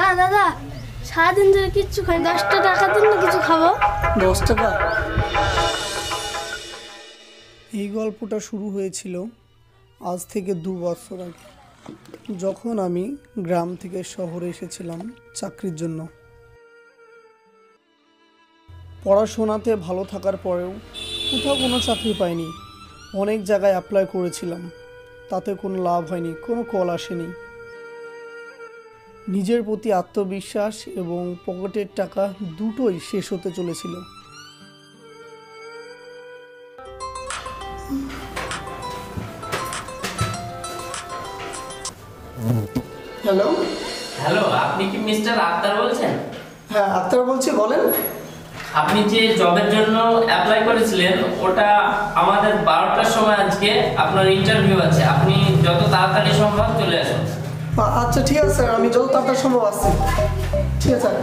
দাদা দাদা সারাদিন ধরে কিচ্ছু খাই, 10টা টাকা দিন না কিছু খাবো। 10 টাকা? এই গল্পটা শুরু হয়েছিল আজ থেকে 2 বছর আগে, যখন আমি গ্রাম থেকে শহরে এসেছিলাম চাকরির জন্য। পড়াশোনাতে ভালো থাকার পরেও কোথাও কোনো চাকরি পাইনি। অনেক জায়গায় অ্যাপ্লাই করেছিলাম, তাতে কোনো লাভ হয়নি, কোনো কল আসেনি। নিজের প্রতি আত্মবিশ্বাস এবং পকেটের টাকা দুটোই শেষ হতে চলেছিল। হ্যালো হ্যালো, আপনি কি মিস্টার আক্তার বলছেন? হ্যাঁ, আক্তার বলছি, বলেন। আপনি যে জবের জন্য অ্যাপ্লাই করেছিলেন ওটা আমাদের 12টার সময় আজকে আপনার ইন্টারভিউ আছে। আপনি যত তাড়াতাড়ি সম্ভব চলে আসুন। আচ্ছা ঠিক আছে স্যার, আমি যত তাড়াতাড়ি সম্ভব আসছি। ঠিক আছে স্যার।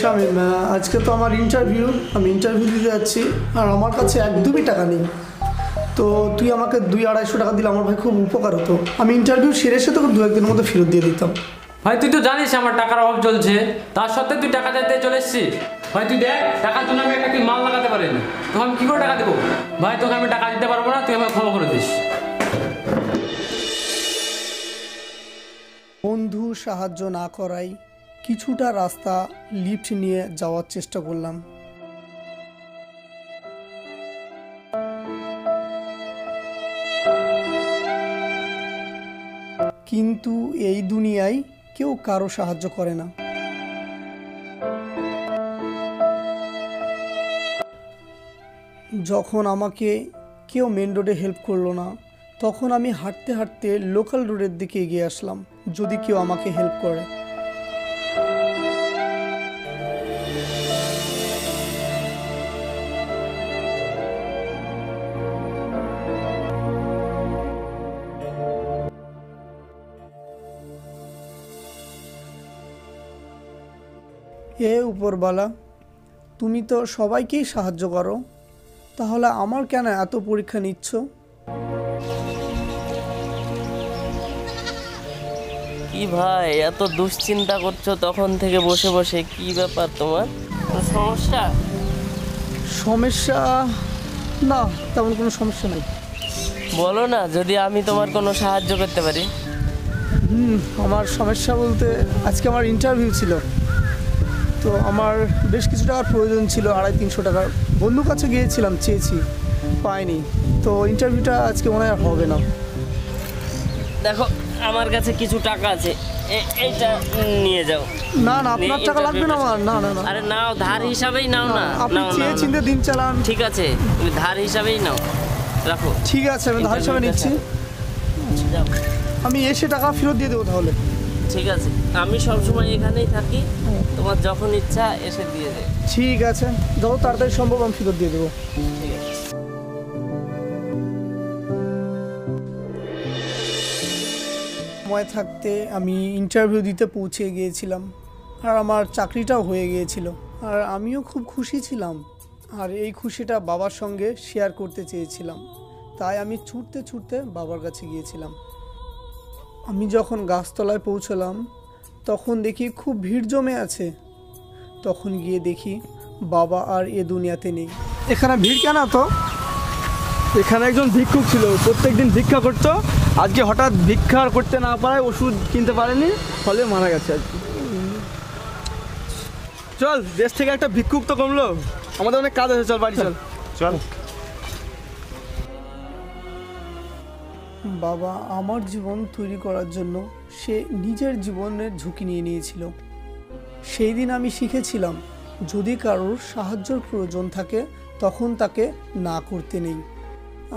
শামিম, আজকে তো আমার ইন্টারভিউ, আমি ইন্টারভিউ দিতে যাচ্ছি, আর আমার কাছে একদমই টাকা নেই। তো তুই আমাকে 200-250 টাকা দিলে আমার ভাই খুব উপকার হতো। আমি ইন্টারভিউ সেরে এসে তোকে 2-1 দিনের মধ্যে ফেরত দিয়ে দিতাম। ভাই তুই তো জানিস আমার টাকার অভাব চলছে, তার সত্ত্বেও তুই টাকা চাইতে চলে এসেছিস। ভাই তুই দেখ, টাকার জন্য আমি একটা মাল লাগাতে পারিনি, তোকে আমি কী করে টাকা দেবো? ভাই তোকে আমি টাকা দিতে পারবো না, তুই আমাকে ক্ষমা করে দিস। বন্ধু সাহায্য না করায় কিছুটা রাস্তা লিফট নিয়ে যাওয়ার চেষ্টা করলাম। কিন্তু এই দুনিয়ায় কেউ কারো সাহায্য করে না। যখন আমাকে কেউ মেন রোডে হেল্প করলো না, তখন আমি হাঁটতে হাঁটতে লোকাল রোডের দিকে এগিয়ে আসলাম, যদি কেউ আমাকে হেল্প করে। হে উপরওয়ালা, তুমি তো সবাইকেই সাহায্য করো, তাহলে আমার কেন এত পরীক্ষা নিচ্ছ? কি ভাই এত দুশ্চিন্তা করছো তখন থেকে বসে বসে, কি ব্যাপার তোমার? সমস্যা? সমস্যা না, তেমন কোনো সমস্যা নেই। বলো না, যদি আমি তোমার কোনো সাহায্য করতে পারি। আমার সমস্যা বলতে, আজকে আমার ইন্টারভিউ ছিল, তো আমার বেশ কিছু টাকার প্রয়োজন ছিল, 250-300 টাকার। বন্ধুর কাছে গিয়েছিলাম, চেয়েছি, পাইনি। তো ইন্টারভিউটা আজকে মনে হয় হবে না। দেখো আমার কাছে কিছু টাকা আছে, এইটা নিয়ে যাও। না না, আপনার টাকা লাগবে না আমার। না না না, আরে নাও, ধার হিসাবেই নাও না। আপনি চেয়ে চিন্তে দিন চালান। ঠিক আছে, তুমি ধার হিসাবেই নাও, রাখো। ঠিক আছে, আমি ধার হিসাবে নিচ্ছি। যাও। আমি এসে টাকা ফেরত দিয়ে দেবো তাহলে। ঠিক আছে, আমি সবসময় এখানেই থাকি, তোমার যখন ইচ্ছা এসে দিয়ে দে। ঠিক আছে, যত তাড়াতাড়ি সম্ভব আমি ফেরত দিয়ে দেবো। ঠিক আছে। সময় থাকতে আমি ইন্টারভিউ দিতে পৌঁছে গিয়েছিলাম, আর আমার চাকরিটাও হয়ে গিয়েছিল, আর আমিও খুব খুশি ছিলাম। আর এই খুশিটা বাবার সঙ্গে শেয়ার করতে চেয়েছিলাম, তাই আমি ছুটতে ছুটতে বাবার কাছে গিয়েছিলাম। আমি যখন গাছতলায় পৌঁছলাম, তখন দেখি খুব ভিড় জমে আছে। তখন গিয়ে দেখি বাবা আর এ দুনিয়াতে নেই। এখানে ভিড় কেন? তো এখানে একজন ভিক্ষুক ছিল, প্রত্যেকদিন ভিক্ষা করতো। আজকে হঠাৎ ভিক্ষা করতে না পারায় ওষুধ কিনতে পারেনি, ফলে মারা গেছে আর কি। চল, দেশ থেকে একটা ভিক্ষুক তো কমলো, আমাদের অনেক কাজ আছে, চল বাড়ি চল। চল। বাবা আমার জীবন তৈরি করার জন্য সে নিজের জীবনের ঝুঁকি নিয়ে নিয়েছিল। সেই দিন আমি শিখেছিলাম, যদি কারোর সাহায্যের প্রয়োজন থাকে তখন তাকে না করতে নেই।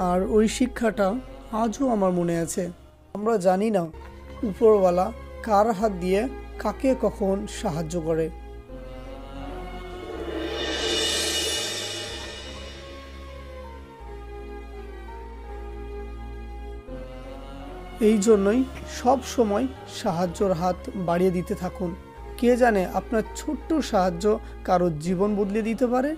আর ওই শিক্ষাটা আজও আমার মনে আছে। আমরা জানি না উপরওয়ালা কার হাত দিয়ে কাকে কখন সাহায্য করে। এই জন্যই সব সময় সাহায্যের হাত বাড়িয়ে দিতে থাকুন। কে জানে আপনার ছোট্ট সাহায্য কারোর জীবন বদলে দিতে পারে।